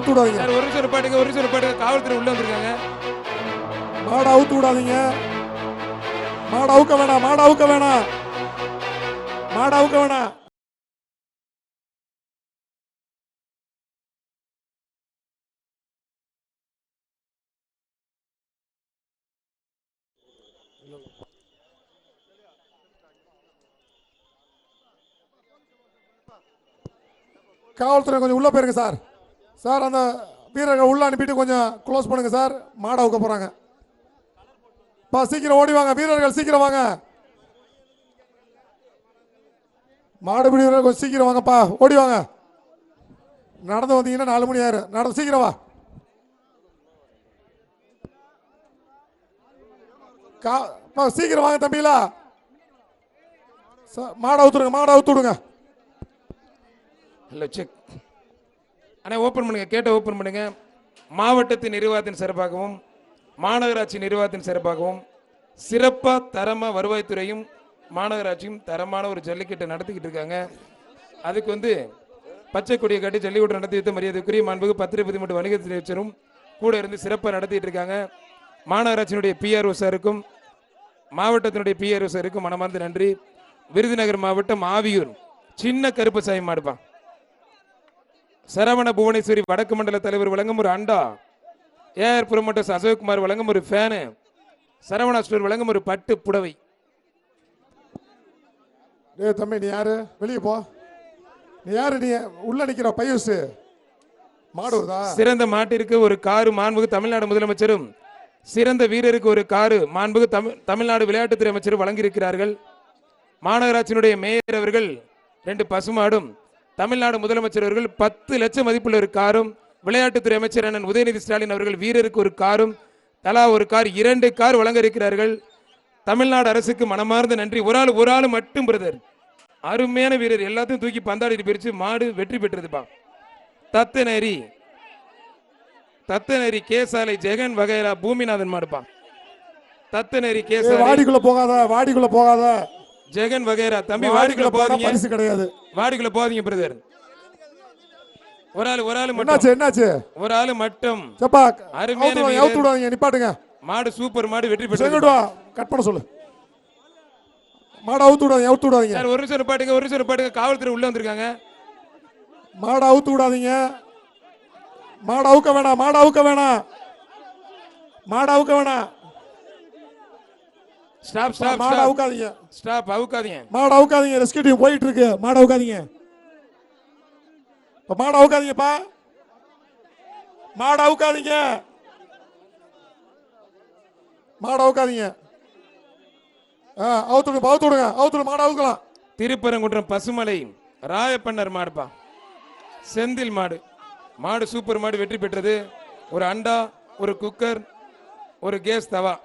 அவுத்து விடாதீங்க. ஒரு நிமிஷம் பாட்டுங்க, ஒரு நிமிஷம் பாட்டுங்க. காவல்துறை உள்ள வந்திருக்காங்க. மாடு அவுத்து விடாதீங்க. மாடு அவுக்க வேணாம், மாடு அவுக்க வேணாம், மாடு அவுக்க வேணாம். காவல்துறை கொஞ்சம் உள்ள போயிருங்க சார். சார் அந்த வீரர்கள் உள்ள அனுப்பிட்டு கொஞ்சம் க்ளோஸ் பண்ணுங்க சார். மாடு அவுக்க போறாங்க. சீக்கிரம் ஓடி வாங்க வீரர்கள், சீக்கிரம் வாங்க. மாடு வீரர்கள் கொஞ்சம் சீக்கிரம் வாங்கப்பா, ஓடி வாங்க. நடந்து வந்தீங்கன்னா 4 மணி ஆயிரும். நடந்து சீக்கிரம் வா. சீக்கிரம் வாங்க தம்பிங்களா. மாடு அவுத்துடுங்க, மாடு அவுத்துடுங்க. ஹலோ செக் அண்ணா, ஓப்பன் பண்ணுங்க, கேட்ட ஓப்பன் பண்ணுங்க. மாவட்டத்தின் நிர்வாகத்தின் சிறப்பாகவும் மாநகராட்சி நிர்வாகத்தின் சிறப்பாகவும் சிறப்பா தரமா வருவாய்த்துறையும் மாநகராட்சியும் தரமான ஒரு ஜல்லிக்கட்டை நடத்திக்கிட்டு இருக்காங்க. அதுக்கு பச்சை கொடியை காட்டி ஜல்லிக்கட்டு நடத்தி வைத்த மரியாதைக்குரிய மாண்புக்கு பத்திரிகை மற்றும் வணிகத்துறை அமைச்சரும் கூட இருந்து சிறப்பாக நடத்திட்டு இருக்காங்க. மாநகராட்சியினுடைய பிஆர்ஓ சாருக்கும் மாவட்டத்தினுடைய பிஆர்ஓ சாருக்கும் மனமார்ந்த நன்றி. விருதுநகர் மாவட்டம் ஆவியூர் சின்ன கருப்பு சாய் மாடுப்பான். சரவண புவனேஸ்வரி வடக்கு மண்டல தலைவர் வழங்கும் ஒரு அண்டா, ஏஆர் புரமோட்டர்ஸ் அசோக்குமார் வழங்கும் ஒரு ஃபேனு, சரவணா ஸ்டோர் வழங்கும் ஒரு பட்டு புடவை. தம்பி நீ யாரு? வெளியே போ. நீ யாரு? நீ உள்ள நிக்கிற பையூஸ் மாடு வருதா? சிறந்த மாட்டிற்கு ஒரு காரு மாண்புக்கு தமிழ்நாடு முதலமைச்சரும் சிறந்த வீரருக்கு ஒரு காரு மாண்புக்கு தமிழ்நாடு விளையாட்டுத்துறை அமைச்சரும் வழங்கியிருக்கிறார்கள். மாநகராட்சியினுடைய மேயர் அவர்கள் 2 பசுமாடும், தமிழ்நாடு முதலமைச்சர் அவர்கள் 10 லட்சம் மதிப்புள்ள ஒரு காரும், விளையாட்டுத்துறை அமைச்சர் அண்ணன் உதயநிதி ஸ்டாலின் அவர்கள் வீரருக்கு ஒரு காரும், தலா ஒரு கார், 2 கார் வழங்க இருக்கிறார்கள். தமிழ்நாடு அரசுக்கு மனமார்ந்த நன்றி. ஒரு ஆள் மட்டும் பிரதர், அருமையான வீரர், எல்லாத்தையும் தூக்கி பந்தாடி பிரிச்சு மாடு வெற்றி பெற்றதுப்பா. தத்தநேரி கேசாலை ஜெகன் வகைரா பூமிநாதன் மாடுப்பா. தத்தநேரி கேசாலை வாடிக்குள்ள போகாத, வாடிக்குள்ள போகாத. ஜெகன் வகைரா தம்பி, வாடிக்குள்ள போகாதீங்க, பரிசு கிடையாது. வாடிக்குள்ள போகாதீங்க பிரதர். ஒரு ஆளு மட்டும். என்னாச்சு? ஒரு ஆளு மட்டும். சப்பா அருமையான அவுத்து விடாதீங்க, நிப்பாட்டுங்க. மாடு சூப்பர் மாடு, வெற்றி பெற்றது. கட் பண்ண சொல்லு. மாடு அவுத்து விடாதீங்க, அவுத்து விடாதீங்க. சார் ஒரு நிமிஷம் பாட்டுங்க, ஒரு நிமிஷம் பாட்டுங்க. காவல்துறை உள்ள வந்திருக்காங்க. மாடு அவுத்து விடாதீங்க. மாடு அவுக்க வேணாம், மாடு அவுக்க வேணாம், மாடு அவுக்க வேணாம். ஸ்டாப் ஸ்டாப், மாடு அவுக்காதீங்க. ஸ்டாப், அவுக்காதீங்க. மாடு அவுக்காதீங்க, ரெஸ்கியூ டீம் போயிட்டு இருக்கு. மாடு அவுக்காதீங்க, மாடு அவுக்காதீங்கப்பா, மாடு அவுக்காதீங்க, மாடு அவுக்காதீங்க. அவுத்துடுங்க, அவுத்துடுங்க, அவுத்துடு. மாடு அவுக்கலாம். திருப்பரங்குன்றம் பசுமலை ராயப்பண்ணர் மாடுப்பா, செந்தில் மாடு. மாடு சூப்பர் மாடு, வெற்றி பெற்றது. ஒரு அண்டா, ஒரு குக்கர், ஒரு கேஸ் தவா.